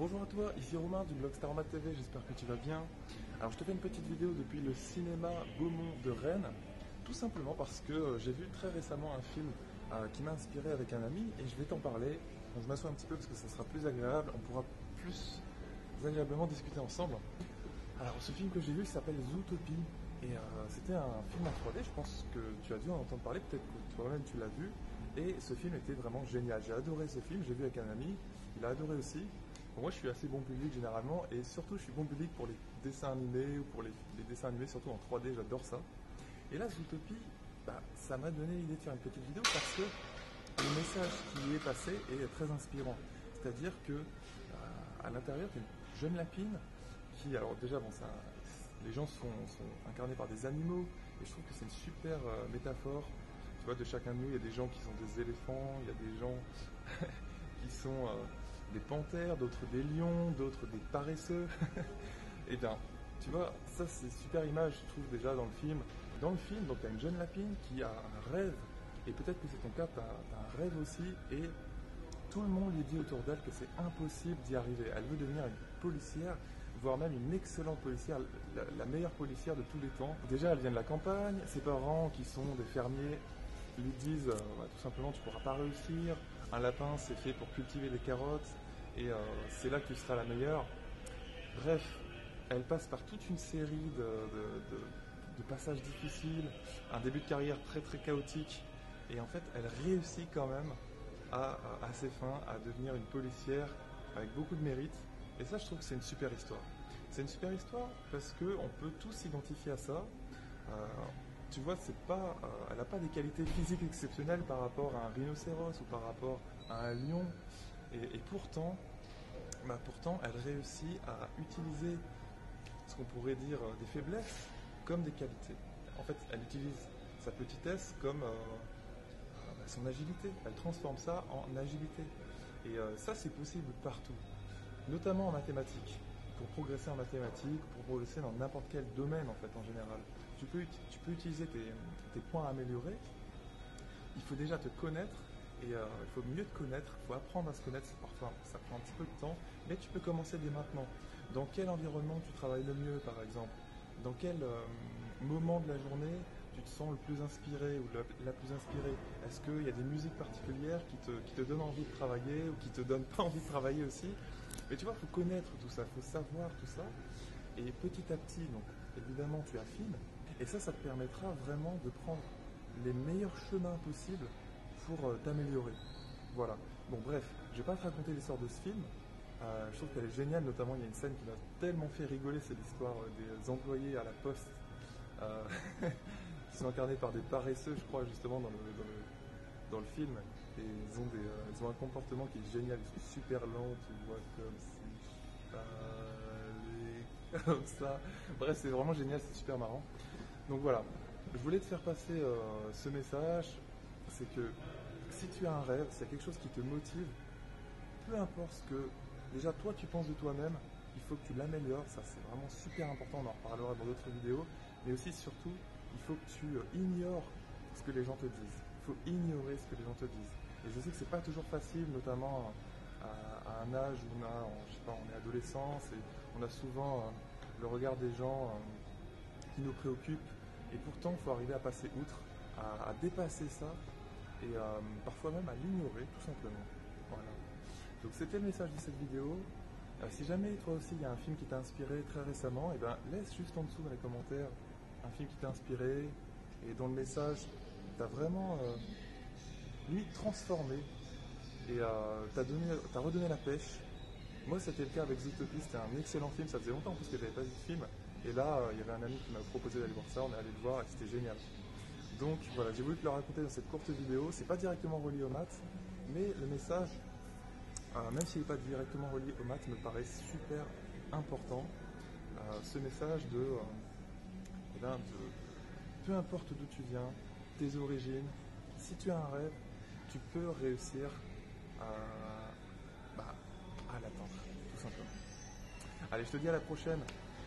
Bonjour à toi, ici Romain du blog Starmat TV, j'espère que tu vas bien. Alors je te fais une petite vidéo depuis le cinéma Beaumont de Rennes, tout simplement parce que j'ai vu très récemment un film qui m'a inspiré avec un ami et je vais t'en parler. Donc je m'assois un petit peu parce que ça sera plus agréable, on pourra plus agréablement discuter ensemble. Alors ce film que j'ai vu s'appelle Zootopie et c'était un film en 3D, je pense que tu as dû en entendre parler, peut-être que toi-même tu l'as vu. Et ce film était vraiment génial, j'ai adoré ce film, j'ai vu avec un ami, il a adoré aussi. Bon, moi je suis assez bon public généralement et surtout je suis bon public pour les dessins animés ou pour les dessins animés surtout en 3D, j'adore ça. Et là Zootopie, ça m'a donné l'idée de faire une petite vidéo parce que le message qui est passé est très inspirant. C'est-à-dire que à l'intérieur, tu as une jeune lapine qui, alors déjà, bon, ça, les gens sont incarnés par des animaux et je trouve que c'est une super métaphore. Tu vois, de chacun de nous, il y a des gens qui sont des éléphants, il y a des gens qui sont des panthères, d'autres des lions, d'autres des paresseux. Et bien, tu vois, ça c'est une super image, je trouve, déjà dans le film. Dans le film, donc tu as une jeune lapine qui a un rêve, et peut-être que c'est ton cas, tu as un rêve aussi, et tout le monde lui dit autour d'elle que c'est impossible d'y arriver. Elle veut devenir une policière, voire même une excellente policière, la meilleure policière de tous les temps. Déjà, elle vient de la campagne, ses parents qui sont des fermiers lui disent tout simplement tu ne pourras pas réussir, un lapin c'est fait pour cultiver des carottes et c'est là que tu seras la meilleure. Bref, elle passe par toute une série de passages difficiles, un début de carrière très très chaotique et en fait elle réussit quand même à ses fins à devenir une policière avec beaucoup de mérite et ça je trouve que c'est une super histoire. C'est une super histoire parce qu'on peut tous s'identifier à ça. Tu vois, elle n'a pas des qualités physiques exceptionnelles par rapport à un rhinocéros ou par rapport à un lion. Et pourtant, elle réussit à utiliser ce qu'on pourrait dire des faiblesses comme des qualités. En fait, elle utilise sa petitesse comme son agilité. Elle transforme ça en agilité. Et ça, c'est possible partout, notamment en mathématiques. Pour progresser en mathématiques, pour progresser dans n'importe quel domaine en fait en général. Tu peux utiliser tes points à améliorer. Il faut déjà te connaître et il faut mieux te connaître, il faut apprendre à se connaître, parfois ça prend un petit peu de temps, mais tu peux commencer dès maintenant. Dans quel environnement tu travailles le mieux par exemple? Dans quel moment de la journée tu te sens le plus inspiré ou la plus inspirée? Est-ce qu'il y a des musiques particulières qui te donnent envie de travailler ou qui te donnent pas envie de travailler aussi? Mais tu vois, il faut connaître tout ça, il faut savoir tout ça. Et petit à petit, donc évidemment, tu affines. Et ça te permettra vraiment de prendre les meilleurs chemins possibles pour t'améliorer. Voilà. Bon, bref, je vais pas te raconter l'histoire de ce film. Je trouve qu'elle est géniale, notamment il y a une scène qui m'a tellement fait rigoler, c'est l'histoire des employés à la poste qui sont incarnés par des paresseux, je crois, justement, dans le film. Et ils ont un comportement qui est génial, ils sont super lents, tu vois, comme si comme ça. Bref, c'est vraiment génial, c'est super marrant. Donc voilà, je voulais te faire passer ce message, c'est que si tu as un rêve, s'il y a quelque chose qui te motive, peu importe ce que déjà toi tu penses de toi-même, il faut que tu l'améliores, ça c'est vraiment super important, on en reparlera dans d'autres vidéos, mais aussi surtout, il faut que tu ignores ce que les gens te disent. Il faut ignorer ce que les gens te disent. Et je sais que c'est pas toujours facile, notamment à un âge où on est adolescent, et on a souvent le regard des gens qui nous préoccupe. Et pourtant, il faut arriver à passer outre, à dépasser ça et parfois même à l'ignorer tout simplement. Voilà. Donc c'était le message de cette vidéo. Si jamais toi aussi il y a un film qui t'a inspiré très récemment, laisse juste en dessous dans les commentaires un film qui t'a inspiré et dont le message t'a vraiment limite transformé et t'a redonné la pêche. Moi c'était le cas avec Zootopie, c'était un excellent film, ça faisait longtemps en plus que j'avais pas vu de film. Et là, il y avait un ami qui m'a proposé d'aller voir ça, on est allé le voir et c'était génial. Donc voilà, j'ai voulu te le raconter dans cette courte vidéo. C'est pas directement relié aux maths, mais le message, même s'il n'est pas directement relié aux maths, me paraît super important. Ce message peu importe d'où tu viens, tes origines, si tu as un rêve, tu peux réussir à l'atteindre, tout simplement. Allez, je te dis à la prochaine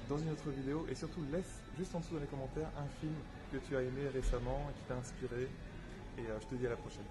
dans une autre vidéo et surtout laisse juste en dessous dans les commentaires un film que tu as aimé récemment et qui t'a inspiré et je te dis à la prochaine.